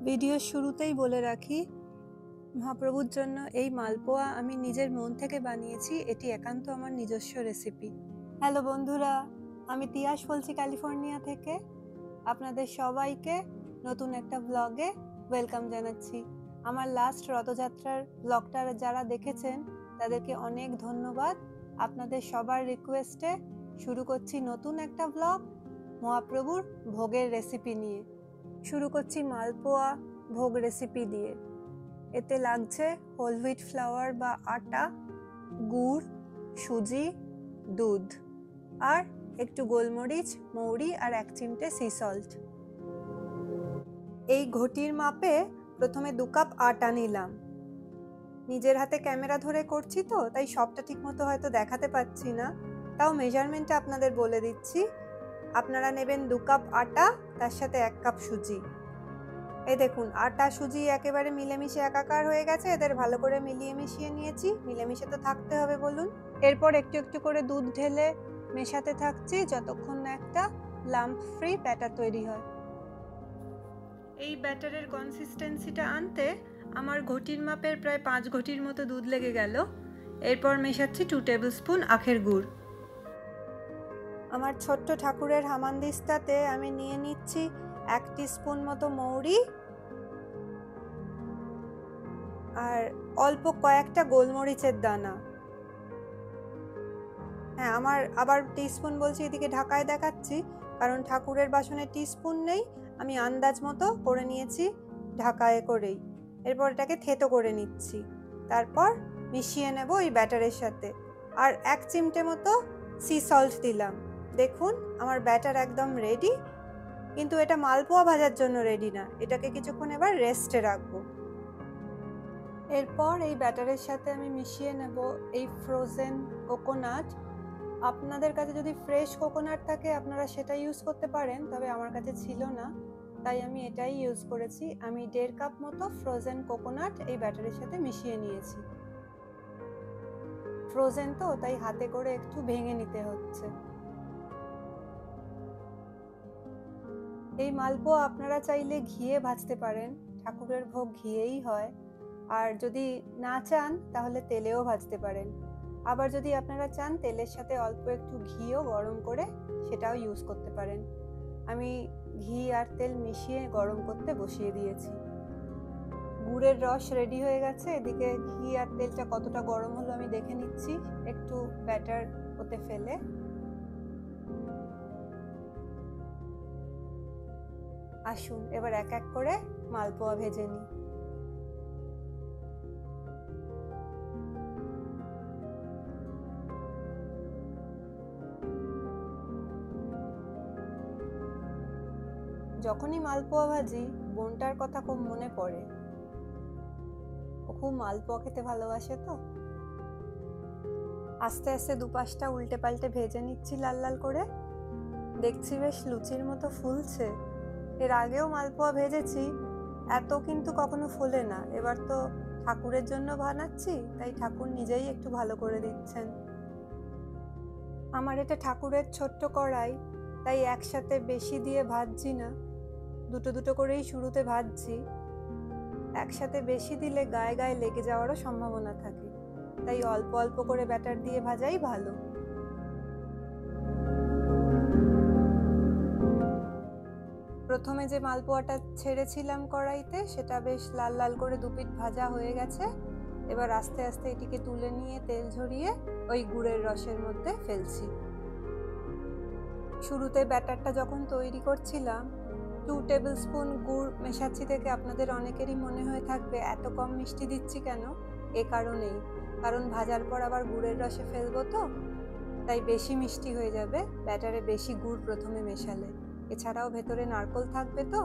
ভিডিওর শুরুতেই বলে রাখি, মহাপ্রভুর জন্য এই মালপোয়া আমি নিজের মন থেকে বানিয়েছি। এটি একান্ত আমার নিজস্ব রেসিপি। হ্যালো বন্ধুরা, আমি তিয়াস বলছি ক্যালিফোর্নিয়া থেকে। আপনাদের সবাইকে নতুন একটা ব্লগে ওয়েলকাম জানাচ্ছি। আমার লাস্ট রথযাত্রার ব্লগটা যারা দেখেছেন তাদেরকে অনেক ধন্যবাদ। আপনাদের সবার রিকোয়েস্টে শুরু করছি নতুন একটা ব্লগ মহাপ্রভুর ভোগের রেসিপি নিয়ে। শুরু করছি মালপোয়া ভোগ রেসিপি দিয়ে। এতে লাগছে হোল হুইট ফ্লাওয়ার বা আটা, গুড়, সুজি, দুধ আর একটু গোলমরিচ, মৌরি আর 1 চিমটে সি সল্ট। এই ঘটির মাপে প্রথমে 2 কাপ আটা নিলাম। নিজের হাতে ক্যামেরা ধরে করছি তো তাই সবটা ঠিক মতো হয়তো দেখাতে পাচ্ছি না, তাও মেজারমেন্টটা আপনাদের বলে দিচ্ছি। আপনারা নেবেন 2 কাপ আটা, তার সাথে 1 কাপ সুজি। এই দেখুন, আটা সুজি একেবারে মিলেমিশে একাকার হয়ে গেছে। এদের ভালো করে মিলিয়ে মিশিয়ে নিয়েছি। মিলেমিশে তো থাকতে হবে বলুন। এরপর একটু একটু করে দুধ ঢেলে মেশাতে থাকছি যতক্ষণ না একটা লাম্প ফ্রি ব্যাটার তৈরি হয়। এই ব্যাটারের কনসিস্টেন্সিটা আনতে আমার ঘটির মাপের প্রায় 5 ঘটির মতো দুধ লেগে গেল। এরপর মেশাচ্ছি 2 টেবিল স্পুন আখের গুড়। আমার ছোট্ট ঠাকুরের হামানদিস্তাতে আমি নিয়ে নিচ্ছি 1 টিস্পুন মতো মৌরি আর অল্প কয়েকটা গোলমরিচের দানা। হ্যাঁ, আমার আবার টিস্পুন বলছি, এদিকে ঢাকায় দেখাচ্ছি, কারণ ঠাকুরের বাসনে টিস্পুন নেই। আমি আন্দাজ মতো করে নিয়েছি ঢাকায় করেই। এরপর এটাকে থেতো করে নিচ্ছি, তারপর মিশিয়ে নেব এই ব্যাটারের সাথে। আর 1 চিমটে মতো সি সল্ট দিলাম। দেখুন আমার ব্যাটার একদম রেডি, কিন্তু এটা মালপোয়া ভাজার জন্য রেডি না। এটাকে কিছুক্ষণ এবার রেস্টে রাখবো। এরপর এই ব্যাটারের সাথে আমি মিশিয়ে নেব এই ফ্রোজেন কোকোনাট। আপনাদের কাছে যদি ফ্রেশ কোকোনাট থাকে আপনারা সেটা ইউজ করতে পারেন, তবে আমার কাছে ছিল না তাই আমি এটাই ইউজ করেছি। আমি 1.5 কাপ মতো ফ্রোজেন কোকোনাট এই ব্যাটারের সাথে মিশিয়ে নিয়েছি। ফ্রোজেন তো তাই হাতে করে একটু ভেঙে নিতে হচ্ছে। এই মালপোয়া আপনারা চাইলে ঘিয়ে ভাজতে পারেন, ঠাকুরের ভোগ ঘিয়েই হয়। আর যদি না চান তাহলে তেলেও ভাজতে পারেন। আবার যদি আপনারা চান তেলের সাথে অল্প একটু ঘিও গরম করে সেটাও ইউজ করতে পারেন। আমি ঘি আর তেল মিশিয়ে গরম করতে বসিয়ে দিয়েছি। গুড়ের রস রেডি হয়ে গেছে। এদিকে ঘি আর তেলটা কতটা গরম হলো আমি দেখে নিচ্ছি, একটু ব্যাটার ওতে ফেলে। আসুন এবার এক এক করে মালপোয়া ভেজে নিই। যখনই মালপোয়া ভাজি বোনটার কথা খুব মনে পড়ে। ও খুব মালপোয়া খেতে ভালোবাসে তো। আস্তে আস্তে দুপাশটা উল্টে পাল্টে ভেজে নিচ্ছি লাল লাল করে। দেখছি বেশ লুচির মতো ফুলছে। এর আগেও মালপোয়া ভেজেছি, এত কিন্তু কখনো ফোলে না। এবার তো ঠাকুরের জন্য বানাচ্ছি তাই ঠাকুর নিজেই একটু ভালো করে দিচ্ছেন। আমার এটা ঠাকুরের ছোট্ট কড়াই, তাই একসাথে বেশি দিয়ে ভাজছি না, দুটো দুটো করেই শুরুতে ভাজছি। একসাথে বেশি দিলে গায়ে গায়ে লেগে যাওয়ারও সম্ভাবনা থাকে, তাই অল্প অল্প করে ব্যাটার দিয়ে ভাজাই ভালো। প্রথমে যে মালপোয়াটা ছেড়েছিলাম কড়াইতে সেটা বেশ লাল লাল করে দুপিঠ ভাজা হয়ে গেছে। এবার আস্তে আস্তে এটিকে তুলে নিয়ে তেল ঝরিয়ে ওই গুড়ের রসের মধ্যে ফেলছি। শুরুতে ব্যাটারটা যখন তৈরি করছিলাম 2 টেবিল স্পুন গুড় মেশাচ্ছি থেকে আপনাদের অনেকেরই মনে হয়ে থাকবে এত কম মিষ্টি দিচ্ছি কেন। এ কারণেই, কারণ ভাজার পর আবার গুড়ের রসে ফেলবো তো, তাই বেশি মিষ্টি হয়ে যাবে ব্যাটারে বেশি গুড় প্রথমে মেশালে। এছাড়াও ভেতরে নারকেল থাকবে তো,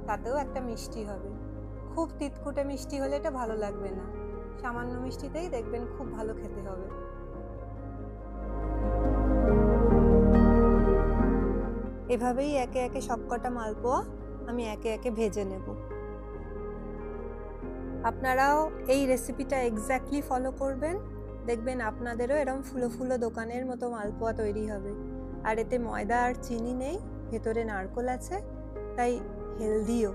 তাতেও একটা মিষ্টি হবে। খুব তিতকুটে মিষ্টি হলে এটা ভালো লাগবে না, সামান্য মিষ্টিতেই দেখবেন খুব ভালো খেতে হবে। এভাবেই একে একে সবকটা মালপোয়া আমি একে একে ভেজে নেব। আপনারাও এই রেসিপিটা এক্স্যাক্টলি ফলো করবেন, দেখবেন আপনাদেরও এরকম ফুলো ফুলো দোকানের মতো মালপোয়া তৈরি হবে। আর এতে ময়দা আর চিনি নেই, ভেতরে নারকেল আছে, তাই হেলদিও।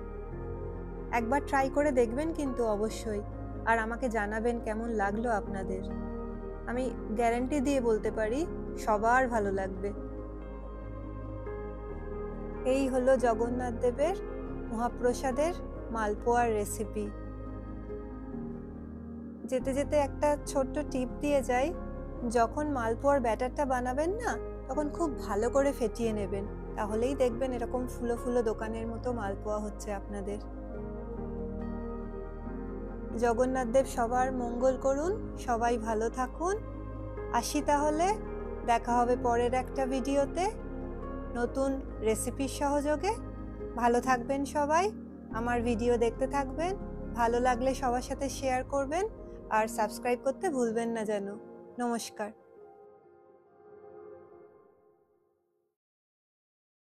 একবার ট্রাই করে দেখবেন কিন্তু অবশ্যই, আর আমাকে জানাবেন কেমন লাগলো আপনাদের। আমি গ্যারান্টি দিয়ে বলতে পারি সবার ভালো লাগবে। এই হলো জগন্নাথ দেবের মহাপ্রসাদের মালপোয়ার রেসিপি। যেতে যেতে একটা ছোট্ট টিপ দিয়ে যাই, যখন মালপোয়ার ব্যাটারটা বানাবেন না, তখন খুব ভালো করে ফেটিয়ে নেবেন, তাহলেই দেখবেন এরকম ফুলো ফুলো দোকানের মতো মালপোয়া হচ্ছে আপনাদের। জগন্নাথ দেব সবার মঙ্গল করুন, সবাই ভালো থাকুন। আসি তাহলে, দেখা হবে পরের একটা ভিডিওতে নতুন রেসিপির সহযোগে। ভালো থাকবেন সবাই, আমার ভিডিও দেখতে থাকবেন, ভালো লাগলে সবার সাথে শেয়ার করবেন, আর সাবস্ক্রাইব করতে ভুলবেন না যেন। নমস্কার।